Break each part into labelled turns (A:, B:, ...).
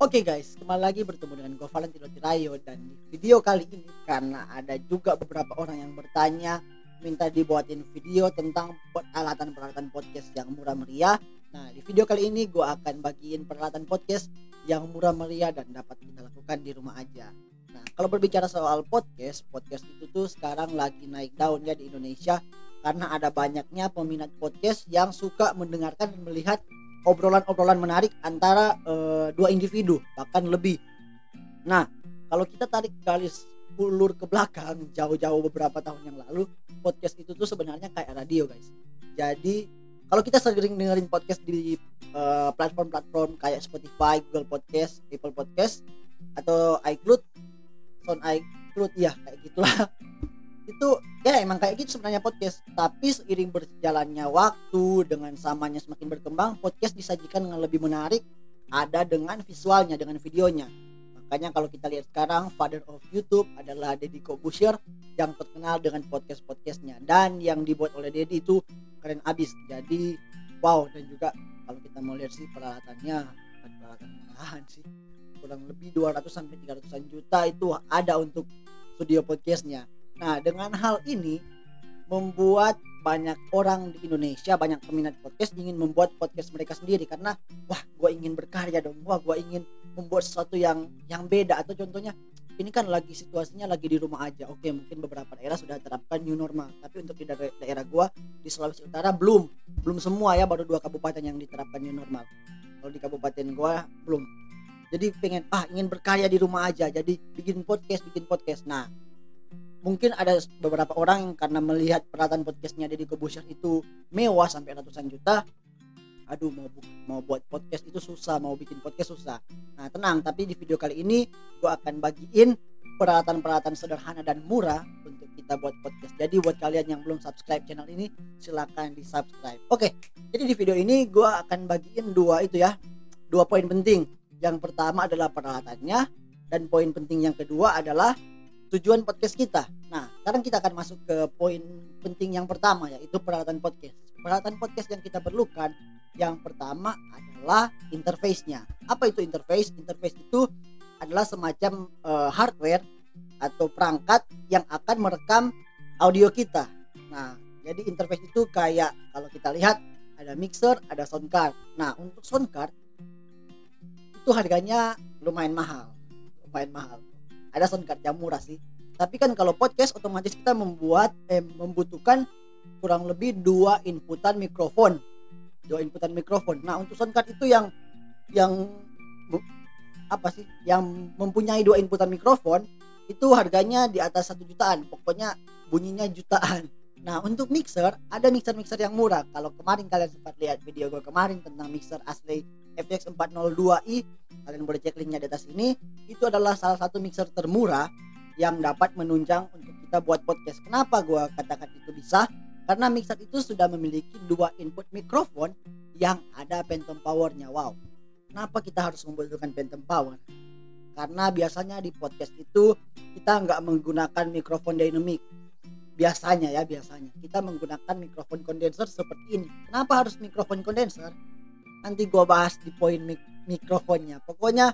A: Oke guys, kembali lagi bertemu dengan gue Valentino Tirayo. Dan di video kali ini, karena ada juga beberapa orang yang bertanya, minta dibuatin video tentang peralatan-peralatan podcast yang murah meriah. Nah, di video kali ini gue akan bagiin peralatan podcast yang murah meriah dan dapat kita lakukan di rumah aja. Nah, kalau berbicara soal podcast itu tuh sekarang lagi naik daun ya di Indonesia, karena ada banyaknya peminat podcast yang suka mendengarkan dan melihat obrolan-obrolan menarik antara dua individu, bahkan lebih. Nah, kalau kita tarik garis ulur ke belakang jauh-jauh beberapa tahun yang lalu, podcast itu tuh sebenarnya kayak radio guys. Jadi kalau kita sering dengerin podcast di platform-platform kayak Spotify, Google Podcast, Apple Podcast, atau iCloud, Sound iCloud ya kayak gitulah. Itu ya emang kayak gitu sebenarnya podcast, tapi seiring berjalannya waktu dengan zamannya semakin berkembang, podcast disajikan dengan lebih menarik, ada dengan visualnya, dengan videonya. Makanya kalau kita lihat sekarang, father of YouTube adalah Deddy Corbuzier yang terkenal dengan podcastnya, dan yang dibuat oleh Deddy itu keren abis. Jadi wow. Dan juga kalau kita mau lihat sih peralatannya, bukan peralatan murahan sih, kurang lebih 200 sampai 300-an juta itu ada untuk studio podcastnya. Nah, dengan hal ini membuat banyak orang di Indonesia, banyak peminat podcast ingin membuat podcast mereka sendiri, karena wah, gue ingin berkarya dong, wah gue ingin membuat sesuatu yang beda. Atau contohnya, ini kan lagi situasinya lagi di rumah aja. Oke, mungkin beberapa daerah sudah terapkan new normal, tapi untuk di daerah gue di Sulawesi Utara belum semua ya, baru 2 kabupaten yang diterapkan new normal. Kalau di kabupaten gue belum. Jadi ingin berkarya di rumah aja, jadi bikin podcast. Nah, mungkin ada beberapa orang yang karena melihat peralatan podcastnya Deddy Corbuzier itu mewah sampai ratusan juta, aduh mau buat podcast itu susah, mau bikin podcast susah. Nah tenang, tapi di video kali ini gue akan bagiin peralatan-peralatan sederhana dan murah untuk kita buat podcast. Jadi buat kalian yang belum subscribe channel ini, silakan di subscribe. Oke, jadi di video ini gue akan bagiin dua poin penting. Yang pertama adalah peralatannya, dan poin penting yang kedua adalah tujuan podcast kita. Nah, sekarang kita akan masuk ke poin penting yang pertama, yaitu peralatan podcast. Peralatan podcast yang kita perlukan, yang pertama adalah interface-nya. Apa itu interface? Interface itu adalah semacam hardware atau perangkat yang akan merekam audio kita. Nah, jadi interface itu kayak kalau kita lihat ada mixer, ada sound card. Nah, untuk sound card itu harganya lumayan mahal. Ada sound card yang murah sih. Tapi kan kalau podcast otomatis kita membutuhkan kurang lebih 2 inputan mikrofon. Nah, untuk sound card itu yang mempunyai 2 inputan mikrofon itu harganya di atas 1 jutaan. Pokoknya bunyinya jutaan. Nah, untuk mixer, ada mixer yang murah. Kalau kemarin kalian sempat lihat video gue kemarin tentang mixer asli FX 402i, kalian boleh cek linknya di atas ini. Itu adalah salah satu mixer termurah yang dapat menunjang untuk kita buat podcast. Kenapa gue katakan itu bisa? Karena mixer itu sudah memiliki 2 input mikrofon yang ada phantom powernya. Wow, kenapa kita harus membutuhkan phantom power? Karena biasanya di podcast itu kita nggak menggunakan mikrofon dynamic. Biasanya kita menggunakan mikrofon kondenser seperti ini. Kenapa harus mikrofon kondenser? Nanti gue bahas di poin mikrofonnya. Pokoknya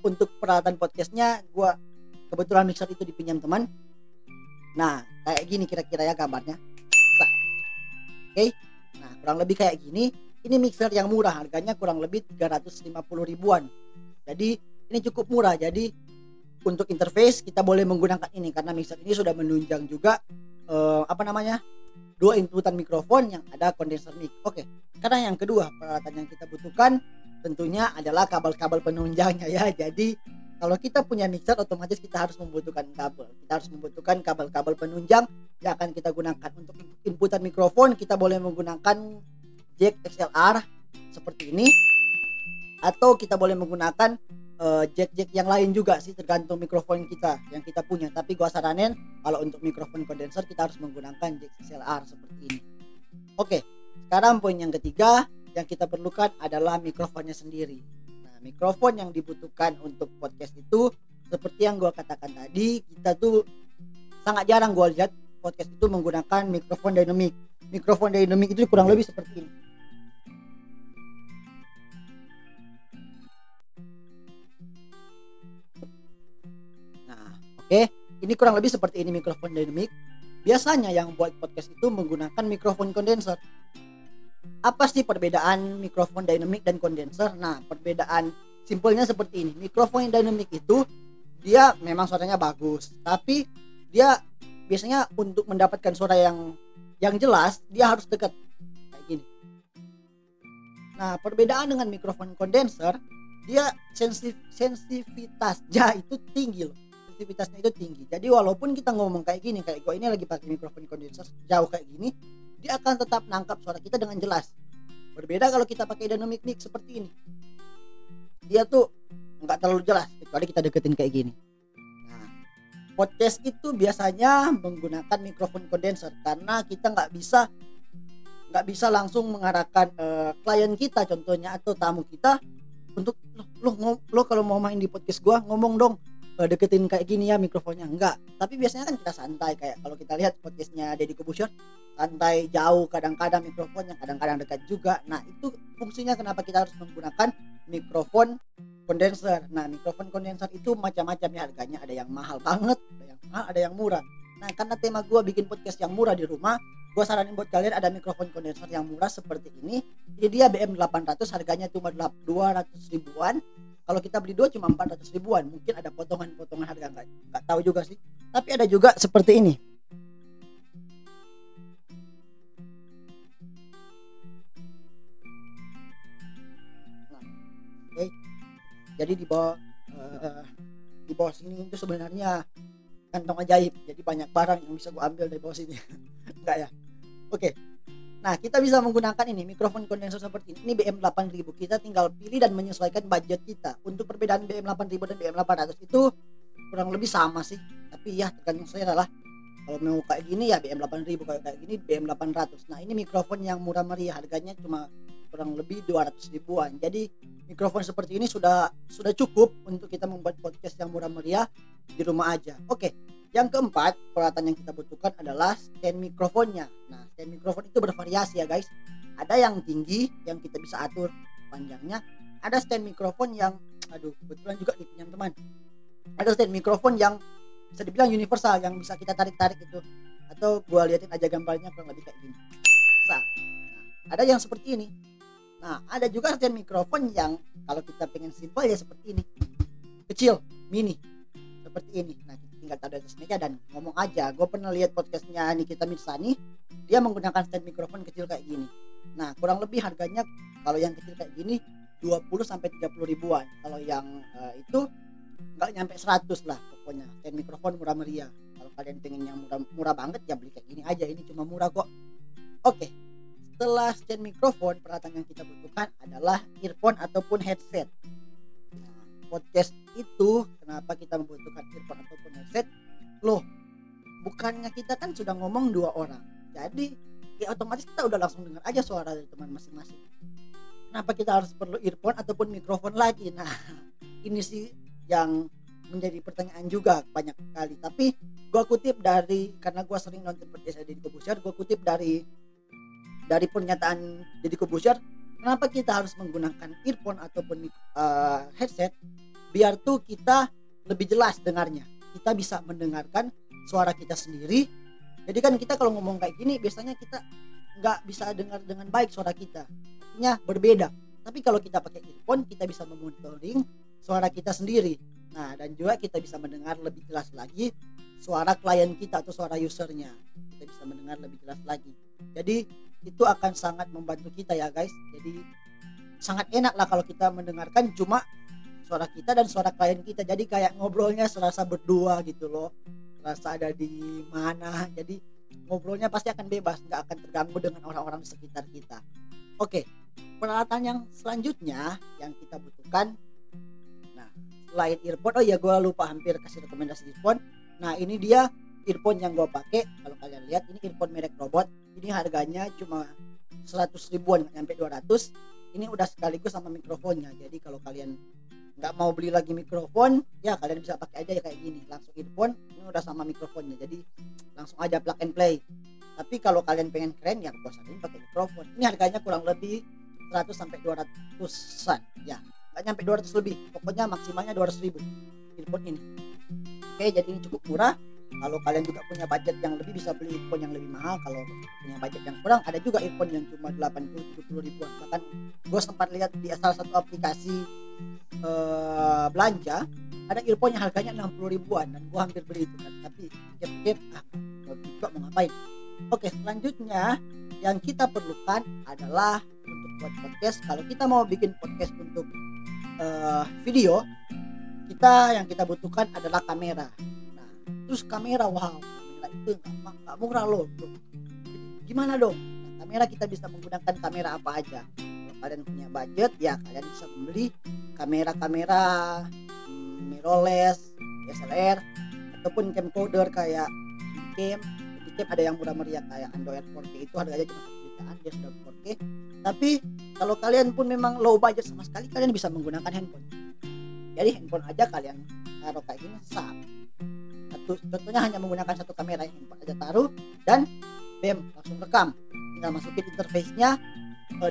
A: untuk peralatan podcastnya, gue kebetulan mixer itu dipinjam teman. Nah, kayak gini kira-kira ya gambarnya. Oke. Nah, kurang lebih kayak gini. Ini mixer yang murah, harganya kurang lebih 350 ribuan. Jadi ini cukup murah. Jadi untuk interface kita boleh menggunakan ini, karena mixer ini sudah menunjang juga 2 inputan mikrofon yang ada kondenser mic. Oke. Karena yang kedua, peralatan yang kita butuhkan tentunya adalah kabel-kabel penunjangnya ya. Jadi kalau kita punya mixer, otomatis kita harus membutuhkan kabel. Kita harus membutuhkan kabel-kabel penunjang yang akan kita gunakan. Untuk inputan mikrofon kita boleh menggunakan jack XLR seperti ini, atau kita boleh menggunakan jack yang lain juga sih, tergantung mikrofon kita yang kita punya. Tapi gua saranin kalau untuk mikrofon kondenser kita harus menggunakan jack XLR seperti ini. Oke, sekarang poin yang ketiga yang kita perlukan adalah mikrofonnya sendiri. Nah, mikrofon yang dibutuhkan untuk podcast itu seperti yang gua katakan tadi, kita tuh sangat jarang gua lihat podcast itu menggunakan mikrofon dynamic. Mikrofon dynamic itu kurang lebih seperti ini. Oke, ini kurang lebih seperti ini mikrofon dynamic. Biasanya yang buat podcast itu menggunakan mikrofon kondenser. Apa sih perbedaan mikrofon dynamic dan kondenser? Nah, perbedaan simpelnya seperti ini. Mikrofon yang dynamic itu dia memang suaranya bagus, tapi dia biasanya untuk mendapatkan suara yang jelas dia harus dekat kayak gini. Nah, perbedaan dengan mikrofon kondenser, dia sensitivitasnya itu tinggi loh. Sensitivitasnya itu tinggi. Jadi walaupun kita ngomong kayak gini, kayak gue ini lagi pakai mikrofon kondenser jauh kayak gini, dia akan tetap nangkap suara kita dengan jelas. Berbeda kalau kita pakai dynamic mic seperti ini. Dia tuh nggak terlalu jelas kecuali kita deketin kayak gini. Nah, podcast itu biasanya menggunakan mikrofon kondenser karena kita nggak bisa langsung mengarahkan klien kita contohnya atau tamu kita untuk lo kalau mau main di podcast gua ngomong dong, deketin kayak gini ya mikrofonnya. Enggak, tapi biasanya kan kita santai, kayak kalau kita lihat podcastnya Deddy Corbuzier santai, jauh, kadang-kadang mikrofonnya kadang-kadang dekat juga. Nah, itu fungsinya kenapa kita harus menggunakan mikrofon kondenser. Nah, mikrofon kondenser itu macam-macam ya harganya, ada yang mahal banget, ada yang mahal, ada yang murah. Nah, karena tema gua bikin podcast yang murah di rumah, gue saranin buat kalian ada mikrofon kondenser yang murah seperti ini. Jadi dia BM800, harganya cuma 200 ribuan. Kalau kita beli dua cuma 400 ribuan. Mungkin ada potongan-potongan harga, nggak tahu juga sih. Tapi ada juga seperti ini. Nah, okay. Jadi di bawah sini itu sebenarnya kantong ajaib, jadi banyak barang yang bisa gue ambil dari bawah sini. Enggak ya. Oke. Nah, kita bisa menggunakan ini mikrofon kondenser seperti ini. Ini BM8000. Kita tinggal pilih dan menyesuaikan budget kita. Untuk perbedaan BM8000 dan BM800 itu kurang lebih sama sih, tapi ya tergantung selera lah. Kalau mau kayak gini ya BM8000, kalau kayak gini BM800. Nah, ini mikrofon yang murah meriah, harganya cuma kurang lebih 200 ribuan. Jadi mikrofon seperti ini sudah cukup untuk kita membuat podcast yang murah meriah di rumah aja. Oke. Yang keempat, peralatan yang kita butuhkan adalah stand mikrofonnya. Nah, stand mikrofon itu bervariasi ya guys. Ada yang tinggi yang kita bisa atur panjangnya. Ada stand mikrofon yang kebetulan juga dipinjam teman. Ada stand mikrofon yang bisa dibilang universal, yang bisa kita tarik-tarik itu. Atau gua liatin aja gambarnya kurang lebih kayak gini. Nah, ada yang seperti ini. Nah, ada juga stand mikrofon yang kalau kita pengen simpel ya seperti ini. Kecil, mini. Seperti ini. Nah, tinggal taruh di atas meja dan ngomong aja. Gue pernah lihat podcastnya Nikita Mirzani, dia menggunakan stand mikrofon kecil kayak gini. Nah, kurang lebih harganya kalau yang kecil kayak gini 20-30 ribuan. Kalau yang itu nggak nyampe 100 lah pokoknya. Stand mikrofon murah meriah. Kalau kalian pengen yang murah banget ya beli kayak gini aja, ini cuma murah kok. Oke. Setelah stand mikrofon, peralatan yang kita butuhkan adalah earphone ataupun headset. Podcast itu kenapa kita membutuhkan earphone ataupun headset? Loh, bukannya kita kan sudah ngomong 2 orang, jadi ya otomatis kita udah langsung dengar aja suara dari teman masing-masing. Kenapa kita harus perlu earphone ataupun mikrofon lagi? Nah, ini sih yang menjadi pertanyaan juga banyak kali. Tapi gue kutip dari, karena gue sering nonton podcast Deddy Corbuzier, gue kutip dari pernyataan Deddy Corbuzier. Kenapa kita harus menggunakan earphone ataupun headset? Biar tuh kita lebih jelas dengarnya. Kita bisa mendengarkan suara kita sendiri. Jadi kan kita kalau ngomong kayak gini biasanya kita nggak bisa dengar dengan baik suara kita. Artinya berbeda. Tapi kalau kita pakai earphone, kita bisa memonitoring suara kita sendiri. Nah, dan juga kita bisa mendengar lebih jelas lagi suara klien kita atau suara usernya. Kita bisa mendengar lebih jelas lagi. Jadi itu akan sangat membantu kita ya guys. Jadi sangat enak lah kalau kita mendengarkan cuma suara kita dan suara klien kita. Jadi kayak ngobrolnya serasa berdua gitu loh, serasa ada di mana. Jadi ngobrolnya pasti akan bebas, nggak akan terganggu dengan orang-orang di sekitar kita. Oke, peralatan yang selanjutnya yang kita butuhkan. Nah, selain earphone, oh ya gue lupa hampir kasih rekomendasi earphone. Nah, ini dia earphone yang gue pakai. Kalau kalian lihat, ini earphone merek Robot. Ini harganya cuma 100 ribuan, nggak nyampe 200. Ini udah sekaligus sama mikrofonnya. Jadi kalau kalian nggak mau beli lagi mikrofon, ya kalian bisa pakai aja ya kayak gini, langsung earphone. Ini udah sama mikrofonnya, jadi langsung aja plug and play. Tapi kalau kalian pengen keren ya gue saranin pakai mikrofon. Ini harganya kurang lebih 100-200an ya, nggak nyampe 200 lebih, pokoknya maksimalnya 200 ribu earphone ini. Oke, jadi ini cukup murah. Kalau kalian juga punya budget yang lebih bisa beli earphone yang lebih mahal. Kalau punya budget yang kurang, ada juga earphone yang cuma 80-70 ribuan. Bahkan gue sempat lihat di salah satu aplikasi belanja, ada earphone yang harganya 60 ribuan dan gue hampir beli itu kan. Tapi pikir-pikir kalau juga mau ngapain. Oke, selanjutnya yang kita perlukan adalah untuk buat podcast. Kalau kita mau bikin podcast untuk video, yang kita butuhkan adalah kamera. Terus kamera, kamera itu nggak murah loh bro. Gimana dong? Nah, kamera kita bisa menggunakan kamera apa aja. Kalau kalian punya budget ya kalian bisa membeli kamera mirrorless, DSLR ataupun camcorder kayak Handycam ada yang murah meriah kayak Android 4K, itu harganya cuma 1 jutaan, dia sudah 4K. Tapi kalau kalian pun memang low budget sama sekali, kalian bisa menggunakan handphone. Jadi handphone aja kalian taruh kayak gini, contohnya hanya menggunakan satu kamera, handphone aja taruh dan langsung rekam. Tinggal masukin interface-nya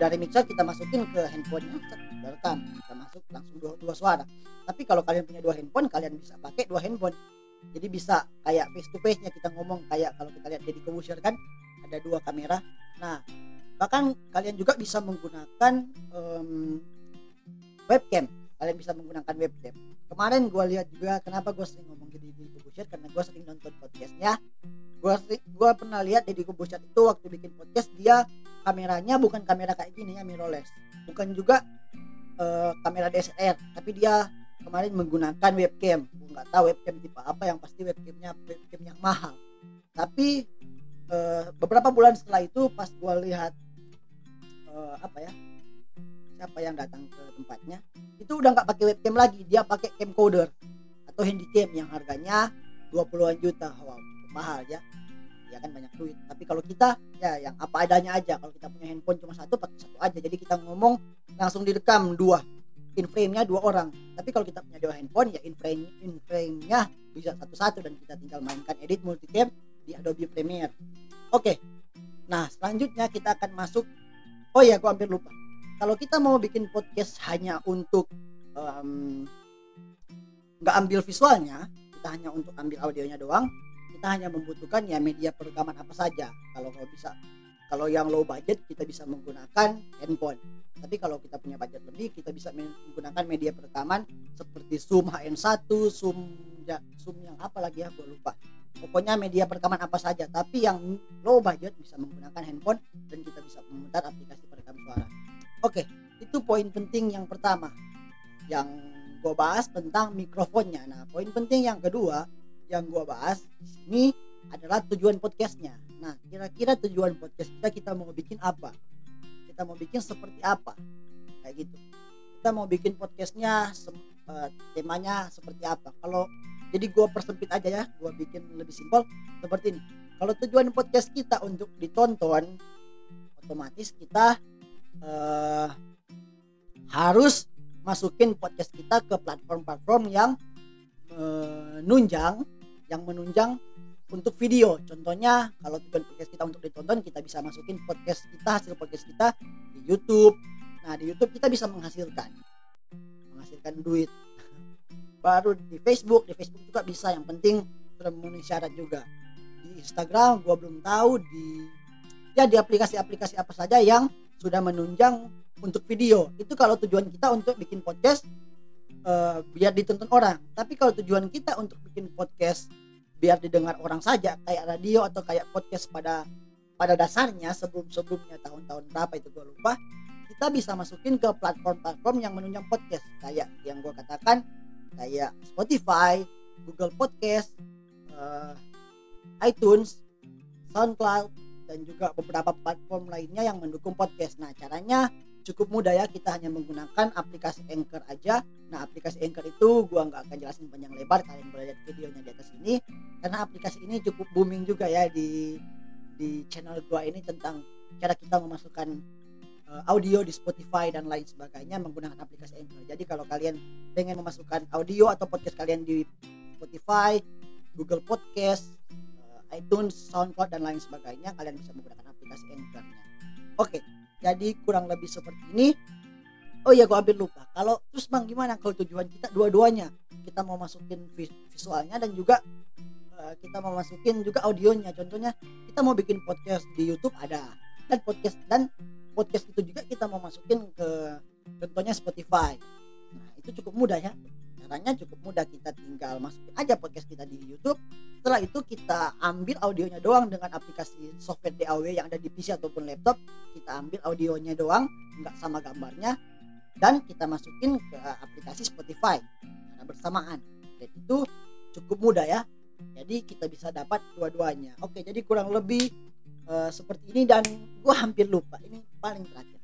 A: dari mixer, kita masukin ke handphonenya, kita rekam, kita masuk langsung dua suara. Tapi kalau kalian punya 2 handphone, kalian bisa pakai 2 handphone. Jadi bisa kayak face to face-nya kita ngomong, kayak kalau kita lihat Deddy Corbuzier kan ada 2 kamera. Nah, bahkan kalian juga bisa menggunakan webcam. Kalian bisa menggunakan webcam. Kemarin gue lihat juga, kenapa gue sering ngomong Deddy Corbuzier, karena gue sering nonton podcastnya. Gue pernah lihat Deddy Corbuzier itu waktu bikin podcast, dia kameranya bukan kamera kayak gini ya, mirrorless, bukan juga kamera DSLR, tapi dia kemarin menggunakan webcam. Gue nggak tahu webcam tipe apa, yang pasti webcam yang mahal. Tapi beberapa bulan setelah itu pas gue lihat siapa yang datang ke tempatnya, itu udah nggak pakai webcam lagi, dia pakai camcorder atau handycam yang harganya 20-an juta. Wow, cukup mahal ya kan, banyak duit. Tapi kalau kita ya yang apa adanya aja. Kalau kita punya handphone cuma satu, pakai satu aja. Jadi kita ngomong langsung direkam 2, in frame-nya 2 orang. Tapi kalau kita punya 2 handphone ya in frame-nya bisa satu-satu dan kita tinggal mainkan edit multicam di Adobe Premiere. Oke. Nah, selanjutnya kita akan masuk. Oh ya, aku hampir lupa. Kalau kita mau bikin podcast hanya untuk nggak ambil visualnya, kita hanya untuk ambil audionya doang, kita hanya membutuhkan ya media perekaman apa saja. Kalau yang low budget kita bisa menggunakan handphone. Tapi kalau kita punya budget lebih, kita bisa menggunakan media perekaman seperti Zoom HN1, Zoom yang apa lagi ya, gue lupa. Pokoknya media perekaman apa saja. Tapi yang low budget bisa menggunakan handphone dan kita bisa memutar aplikasi perekam suara. Oke, itu poin penting yang pertama yang gue bahas tentang mikrofonnya. Nah, poin penting yang kedua yang gue bahas di sini adalah tujuan podcastnya. Nah, kira-kira tujuan podcast kita mau bikin apa? Kita mau bikin seperti apa? Kayak gitu. Kita mau bikin podcastnya temanya seperti apa? Jadi gue persempit aja ya, gue bikin lebih simpel seperti ini. Kalau tujuan podcast kita untuk ditonton, otomatis kita harus masukin podcast kita ke platform-platform yang menunjang untuk video. Contohnya kalau tujuan podcast kita untuk ditonton, kita bisa masukin hasil podcast kita di YouTube. Nah, di YouTube kita bisa menghasilkan duit. Baru di Facebook juga bisa, yang penting sudah memenuhi syarat juga. Di Instagram gua belum tahu, di aplikasi-aplikasi apa saja yang sudah menunjang untuk video. Itu kalau tujuan kita untuk bikin podcast biar ditonton orang. Tapi kalau tujuan kita untuk bikin podcast biar didengar orang saja, kayak radio atau kayak podcast pada dasarnya sebelumnya tahun-tahun berapa itu gue lupa, kita bisa masukin ke platform-platform yang menunjang podcast, kayak yang gue katakan kayak Spotify, Google Podcast, iTunes, SoundCloud, dan juga beberapa platform lainnya yang mendukung podcast. Nah, caranya cukup mudah ya, kita hanya menggunakan aplikasi Anchor aja. Nah, aplikasi Anchor itu gua nggak akan jelasin panjang lebar, kalian boleh lihat videonya di atas ini, karena aplikasi ini cukup booming juga ya di channel gua ini, tentang cara kita memasukkan audio di Spotify dan lain sebagainya menggunakan aplikasi Anchor. Jadi kalau kalian pengen memasukkan audio atau podcast kalian di Spotify, Google Podcast, iTunes, SoundCloud dan lain sebagainya, kalian bisa menggunakan aplikasi Anchor-nya. Oke, jadi kurang lebih seperti ini. Oh iya, gue hampir lupa. Kalau terus Bang, gimana kalau tujuan kita dua-duanya? kita mau masukin visualnya dan juga kita mau masukin juga audionya. Contohnya kita mau bikin podcast di YouTube ada, dan podcast itu juga kita mau masukin ke contohnya Spotify. Nah itu cukup mudah ya, caranya cukup mudah, kita tinggal masukin aja podcast kita di YouTube. Setelah itu kita ambil audionya doang dengan aplikasi software DAW yang ada di PC ataupun laptop. Kita ambil audionya doang, nggak sama gambarnya, dan kita masukin ke aplikasi Spotify karena bersamaan. Dan itu cukup mudah ya, jadi kita bisa dapat dua-duanya. Oke, jadi kurang lebih seperti ini, dan gue hampir lupa, ini paling terakhir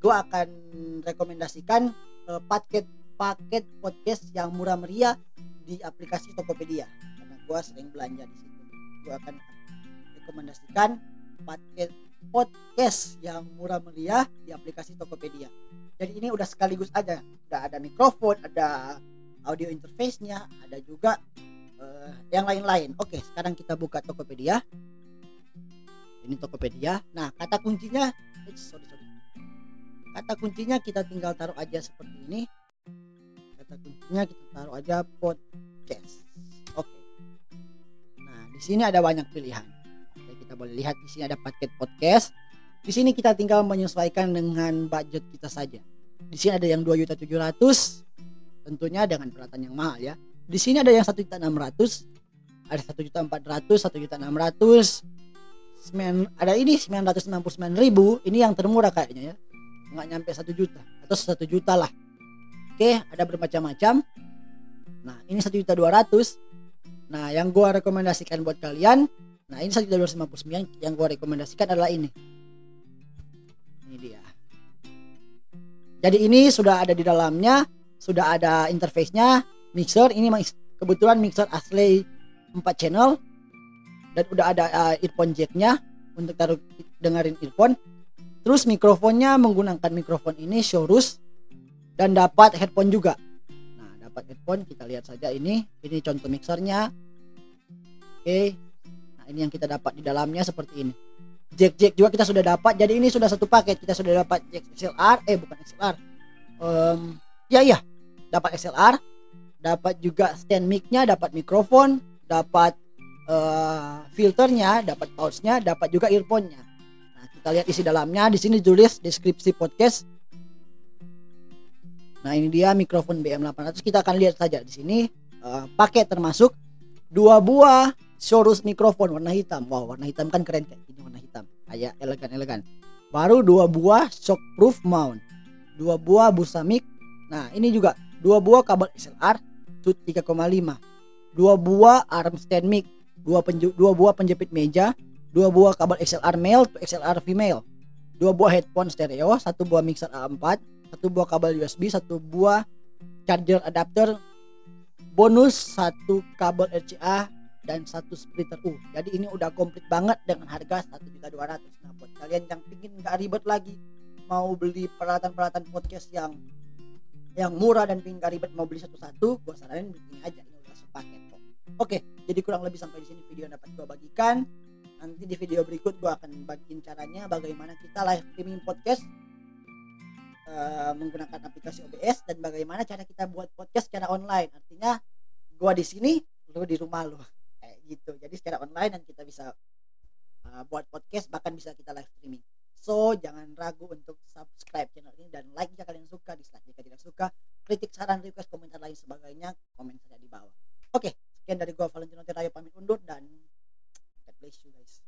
A: gue akan rekomendasikan paket podcast yang murah meriah di aplikasi Tokopedia karena gue sering belanja di situ. Gue akan rekomendasikan paket podcast yang murah meriah di aplikasi Tokopedia. Jadi ini udah sekaligus aja, udah ada mikrofon, ada audio interface-nya, ada juga yang lain-lain. Oke, sekarang kita buka Tokopedia. Ini Tokopedia. Nah, kata kuncinya kata kuncinya kita tinggal taruh aja seperti ini. Kata kuncinya kita taruh aja podcast. Oke. Nah, di sini ada banyak pilihan. Oke, kita boleh lihat di sini ada paket podcast. Di sini kita tinggal menyesuaikan dengan budget kita saja. Di sini ada yang 2.700.000, tentunya dengan peralatan yang mahal ya. Di sini ada yang 1.600.000, ada 1.400.000, 1.600.000. Ada ini 999.000, ini yang termurah kayaknya ya, nggak nyampe 1 juta atau 1 juta lah. Oke, ada bermacam-macam. Nah ini 1.200.000. Nah yang gua rekomendasikan buat kalian, nah ini 1.259.000, yang gua rekomendasikan adalah ini dia. Jadi ini sudah ada di dalamnya, sudah ada interface-nya, mixer. Ini kebetulan mixer asli 4 channel. Dan udah ada earphone jacknya untuk taruh dengerin earphone. Terus mikrofonnya menggunakan mikrofon ini Shure, dan dapat headphone juga. Nah dapat headphone, kita lihat saja ini contoh mixernya. Oke. Nah ini yang kita dapat di dalamnya seperti ini. Jack juga kita sudah dapat. Jadi ini sudah satu paket. Kita sudah dapat jack XLR, bukan XLR. Dapat XLR, dapat juga stand mic-nya, dapat mikrofon, dapat filternya, dapat pouch-nya, dapat juga earphone-nya. Nah, kita lihat isi dalamnya. Di sini tulis deskripsi podcast. Nah, ini dia mikrofon BM800. Kita akan lihat saja di sini paket termasuk 2 buah Shure mikrofon warna hitam. Wow, warna hitam kan keren kayak gini, warna hitam. Kayak elegan. Baru 2 buah shockproof mount. 2 buah busa mic. Nah, ini juga 2 buah kabel XLR tut 3,5. 2 buah arm stand mic. 2 buah penjepit meja, 2 buah kabel XLR male to XLR female, 2 buah headphone stereo, 1 buah mixer A4, 1 buah kabel USB, 1 buah charger adapter, bonus 1 kabel RCA dan 1 splitter U. Jadi ini udah komplit banget dengan harga 1.200.000. Nah buat kalian yang pingin gak ribet lagi mau beli peralatan podcast yang murah dan pingin gak ribet mau beli satu-satu, gua saranin begini aja, ini udah sepaket kok. Oke, jadi kurang lebih sampai di sini video yang dapat gue bagikan. Nanti di video berikut gue akan bagiin caranya bagaimana kita live streaming podcast menggunakan aplikasi OBS, dan bagaimana cara kita buat podcast secara online. Artinya gue di sini, lu di rumah lu, kayak gitu. Jadi secara online dan kita bisa buat podcast, bahkan bisa kita live streaming. So jangan ragu untuk subscribe channel ini dan like jika kalian suka, dislike jika tidak suka, kritik, saran, request, komentar lain sebagainya komen saja di bawah. Oke. Sekian dari gua Valentino Terayo pamit undur, dan God bless you guys.